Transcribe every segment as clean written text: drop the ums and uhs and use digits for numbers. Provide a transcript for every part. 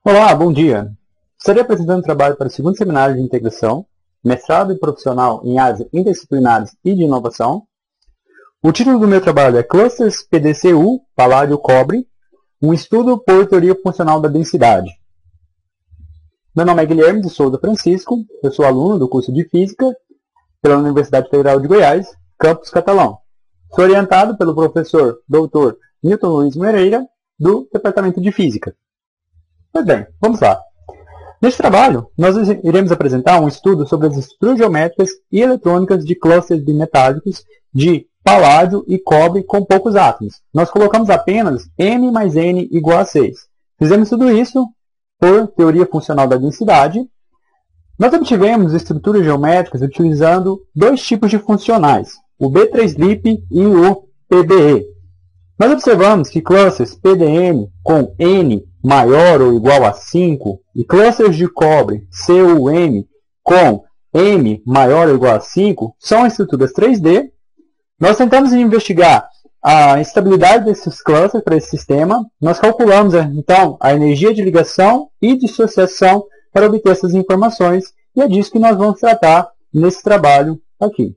Olá, bom dia. Estarei apresentando trabalho para o segundo seminário de integração, mestrado e profissional em áreas interdisciplinares e de inovação. O título do meu trabalho é Clusters PDCU, Paládio-Cobre, um estudo por teoria funcional da densidade. Meu nome é Guilherme de Souza Francisco, eu sou aluno do curso de Física pela Universidade Federal de Goiás, campus Catalão. Sou orientado pelo professor Dr. Newton Luiz Moreira, do Departamento de Física. Pois bem, vamos lá. Neste trabalho, nós iremos apresentar um estudo sobre as estruturas geométricas e eletrônicas de clusters bimetálicos de paládio e cobre com poucos átomos. Nós colocamos apenas m mais n igual a 6. Fizemos tudo isso por teoria funcional da densidade. Nós obtivemos estruturas geométricas utilizando dois tipos de funcionais, o B3LIP e o PBE. Nós observamos que clusters PDN com n maior ou igual a 5 e clusters de cobre CUM com m maior ou igual a 5 são estruturas 3D. Nós tentamos investigar a estabilidade desses clusters para esse sistema. Nós calculamos, então, a energia de ligação e dissociação para obter essas informações, e é disso que nós vamos tratar nesse trabalho aqui.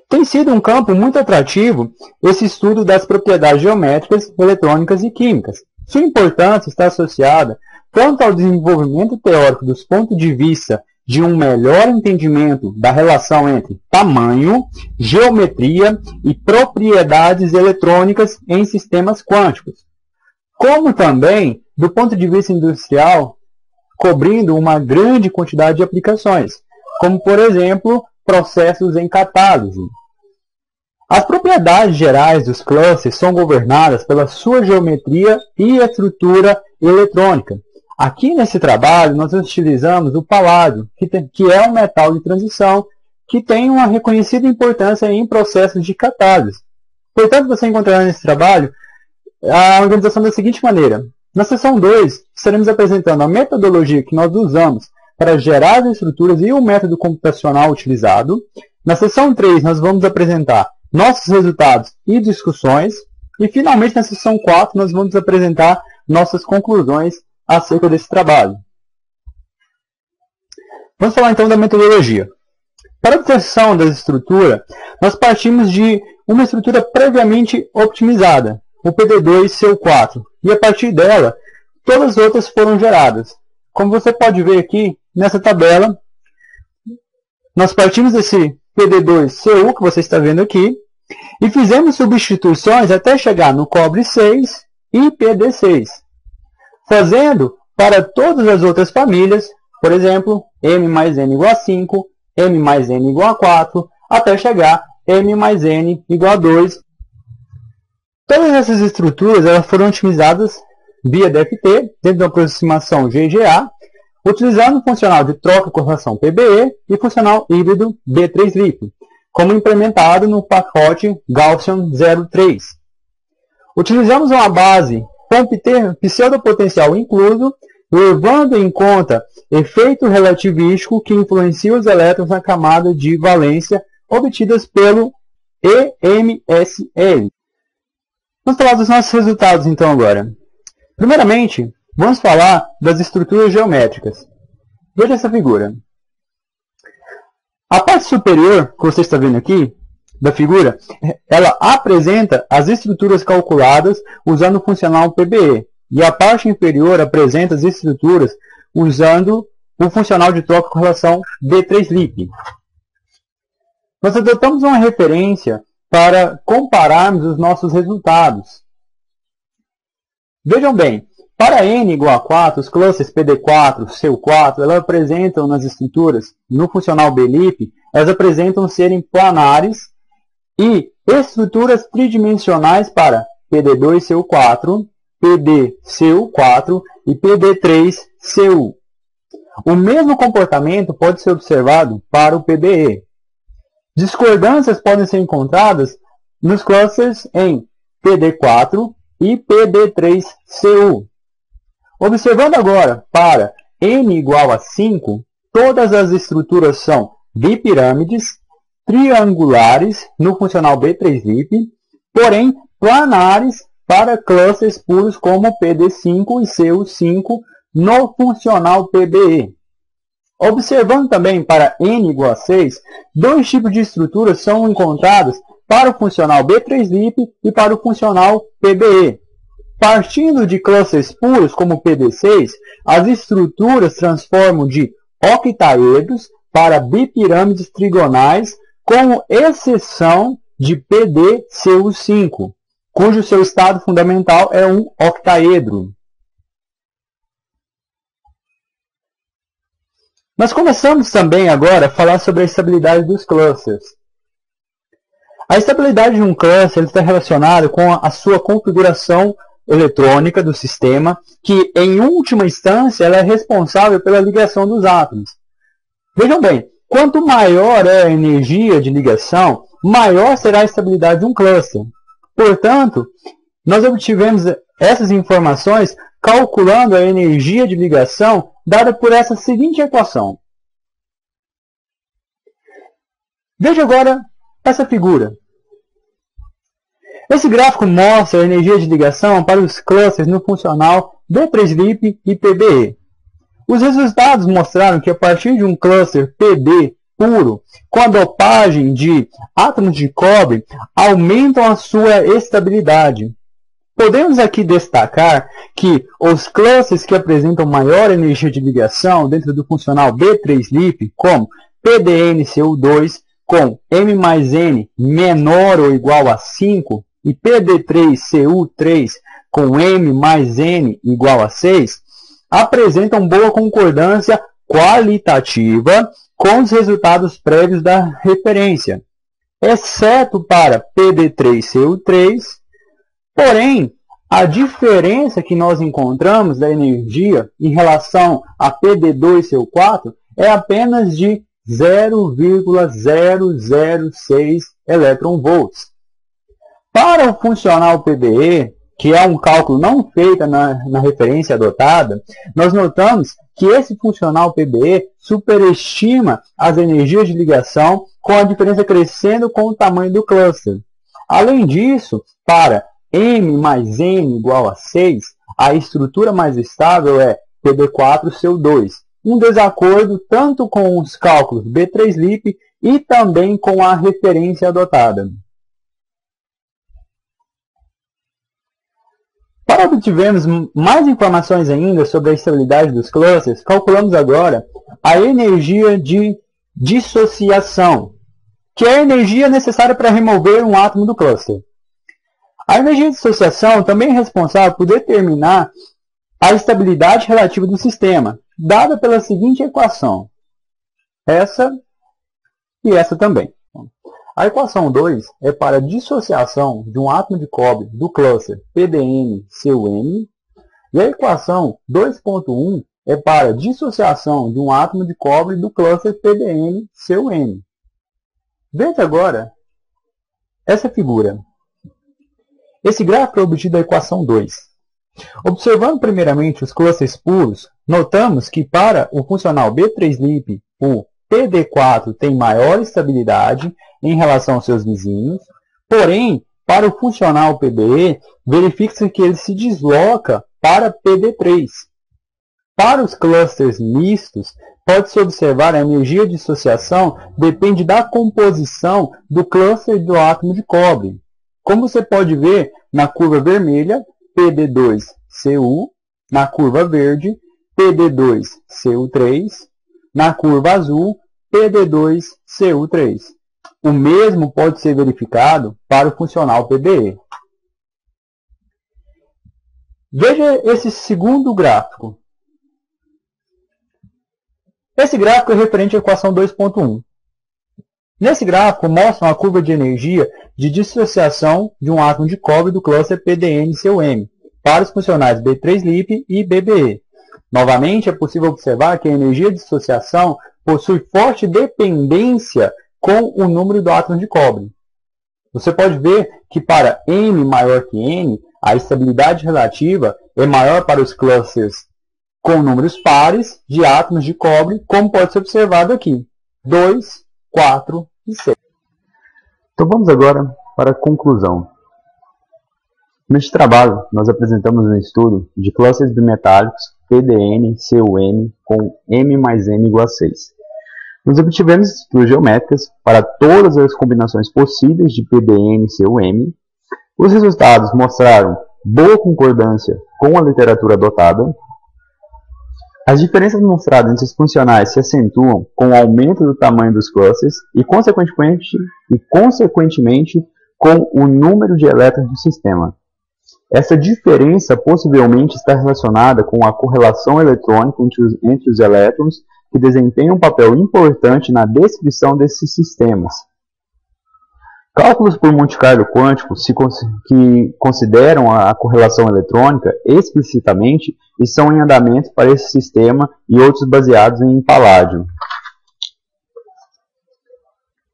Tem sido um campo muito atrativo esse estudo das propriedades geométricas, eletrônicas e químicas. Sua importância está associada tanto ao desenvolvimento teórico dos pontos de vista de um melhor entendimento da relação entre tamanho, geometria e propriedades eletrônicas em sistemas quânticos, como também do ponto de vista industrial, cobrindo uma grande quantidade de aplicações, como, por exemplo, processos em catálise. As propriedades gerais dos clusters são governadas pela sua geometria e estrutura eletrônica. Aqui nesse trabalho nós utilizamos o paládio, que é um metal de transição que tem uma reconhecida importância em processos de catálise. Portanto, você encontrará nesse trabalho a organização da seguinte maneira. Na seção 2, estaremos apresentando a metodologia que nós usamos para gerar as estruturas e o método computacional utilizado. Na seção 3, nós vamos apresentar nossos resultados e discussões. E, finalmente, na seção 4, nós vamos apresentar nossas conclusões acerca desse trabalho. Vamos falar, então, da metodologia. Para a obtenção da estrutura, nós partimos de uma estrutura previamente optimizada, o PD2-CO4. E, a partir dela, todas as outras foram geradas. Como você pode ver aqui, nessa tabela, nós partimos desse PD2-CU, que você está vendo aqui, e fizemos substituições até chegar no cobre 6 e PD6, fazendo para todas as outras famílias, por exemplo, m mais n igual a 5, m mais n igual a 4, até chegar m mais n igual a 2. Todas essas estruturas elas foram otimizadas via DFT, dentro da aproximação GGA, utilizando o funcional de troca-correlação PBE e funcional híbrido B3LIP, como implementado no pacote Gaussian 03. Utilizamos uma base com pseudopotencial incluso, levando em conta efeito relativístico que influencia os elétrons na camada de valência obtidas pelo EMSL. Vamos falar dos nossos resultados então agora. Primeiramente, vamos falar das estruturas geométricas. Veja essa figura. A parte superior, que você está vendo aqui, da figura, ela apresenta as estruturas calculadas usando o funcional PBE. E a parte inferior apresenta as estruturas usando o funcional de troca-correlação B3LIP. Nós adotamos uma referência para compararmos os nossos resultados. Vejam bem, para n igual a 4, os clusters PD4, CO4, elas apresentam nas estruturas, no funcional BLIP, elas apresentam serem planares e estruturas tridimensionais para PD2CO4, PDCU4 e PD3CU. O mesmo comportamento pode ser observado para o PBE. Discordâncias podem ser encontradas nos clusters em PD4 e PD3CU. Observando agora para n igual a 5, todas as estruturas são bipirâmides, triangulares no funcional B3LIP, porém planares para clusters puros como PD5 e CU5 no funcional PBE. Observando também para n igual a 6, dois tipos de estruturas são encontrados para o funcional B3LIP e para o funcional PBE. Partindo de clusters puros como PD6, as estruturas transformam de octaedros para bipirâmides trigonais, com exceção de PDCU5, cujo seu estado fundamental é um octaedro. Nós começamos também agora a falar sobre a estabilidade dos clusters. A estabilidade de um cluster está relacionada com a sua configuração eletrônica do sistema, que em última instância ela é responsável pela ligação dos átomos. Vejam bem, quanto maior é a energia de ligação, maior será a estabilidade de um cluster. Portanto, nós obtivemos essas informações calculando a energia de ligação dada por essa seguinte equação. Veja agora essa figura. Esse gráfico mostra a energia de ligação para os clusters no funcional B3LIP e PBE. Os resultados mostraram que a partir de um cluster PB puro, com a dopagem de átomos de cobre, aumentam a sua estabilidade. Podemos aqui destacar que os clusters que apresentam maior energia de ligação dentro do funcional B3LIP, como PDNCU2 com M mais N menor ou igual a 5, e PD3CU3 com M mais N igual a 6, apresentam boa concordância qualitativa com os resultados prévios da referência, exceto para PD3CU3, porém, a diferença que nós encontramos da energia em relação a PD2CU4 é apenas de 0,006 elétron-volts. Para o funcional PBE, que é um cálculo não feito na referência adotada, nós notamos que esse funcional PBE superestima as energias de ligação, com a diferença crescendo com o tamanho do cluster. Além disso, para M mais N igual a 6, a estrutura mais estável é PB4CO2, um desacordo tanto com os cálculos B3LIP e também com a referência adotada. Para obtivermos mais informações ainda sobre a estabilidade dos clusters, calculamos agora a energia de dissociação, que é a energia necessária para remover um átomo do cluster. A energia de dissociação também é responsável por determinar a estabilidade relativa do sistema, dada pela seguinte equação. Essa e essa também. A equação 2 é para a dissociação de um átomo de cobre do cluster PDN-CuN, e a equação 2.1 é para a dissociação de um átomo de cobre do cluster PDN-CuN. Veja agora essa figura. Esse gráfico é obtido da equação 2. Observando primeiramente os clusters puros, notamos que para o funcional B3LIP, o PD4 tem maior estabilidade em relação aos seus vizinhos, porém, para o funcional PBE, verifica-se que ele se desloca para PD3. Para os clusters mistos, pode-se observar a energia de dissociação depende da composição do cluster do átomo de cobre. Como você pode ver na curva vermelha, PD2CU, na curva verde, PD2CU3, na curva azul, PD2CU3. O mesmo pode ser verificado para o funcional PBE. Veja esse segundo gráfico. Esse gráfico é referente à equação 2.1. Nesse gráfico, mostra uma curva de energia de dissociação de um átomo de cobre do cluster PDN-CuM para os funcionais B3LIP e BBE. Novamente, é possível observar que a energia de dissociação possui forte dependência com o número do átomo de cobre. Você pode ver que para M maior que N, a estabilidade relativa é maior para os clusters com números pares de átomos de cobre, como pode ser observado aqui, 2, 4 e 6. Então vamos agora para a conclusão. Neste trabalho, nós apresentamos um estudo de clusters bimetálicos PDN-CuN com M mais N igual a 6. Nós obtivemos estruturas geométricas para todas as combinações possíveis de PDN-CuM. Os resultados mostraram boa concordância com a literatura adotada. As diferenças mostradas entre os funcionais se acentuam com o aumento do tamanho dos clusters e, consequentemente, com o número de elétrons do sistema. Essa diferença possivelmente está relacionada com a correlação eletrônica entre os elétrons, que desempenham um papel importante na descrição desses sistemas. Cálculos por Monte Carlo quântico que consideram a correlação eletrônica explicitamente estão em andamento para esse sistema e outros baseados em paládio.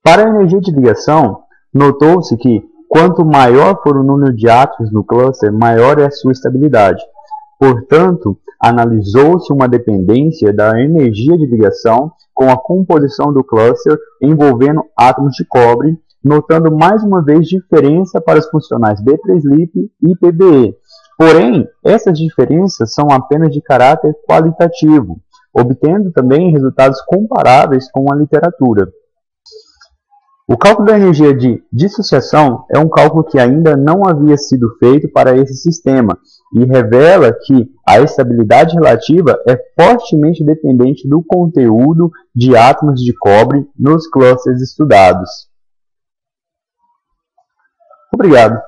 Para a energia de ligação, notou-se que quanto maior for o número de átomos no cluster, maior é a sua estabilidade. Portanto, analisou-se uma dependência da energia de ligação com a composição do cluster envolvendo átomos de cobre, notando mais uma vez diferença para os funcionais B3LiP e PBE. Porém, essas diferenças são apenas de caráter qualitativo, obtendo também resultados comparáveis com a literatura. O cálculo da energia de dissociação é um cálculo que ainda não havia sido feito para esse sistema e revela que a estabilidade relativa é fortemente dependente do conteúdo de átomos de cobre nos clusters estudados. Obrigado.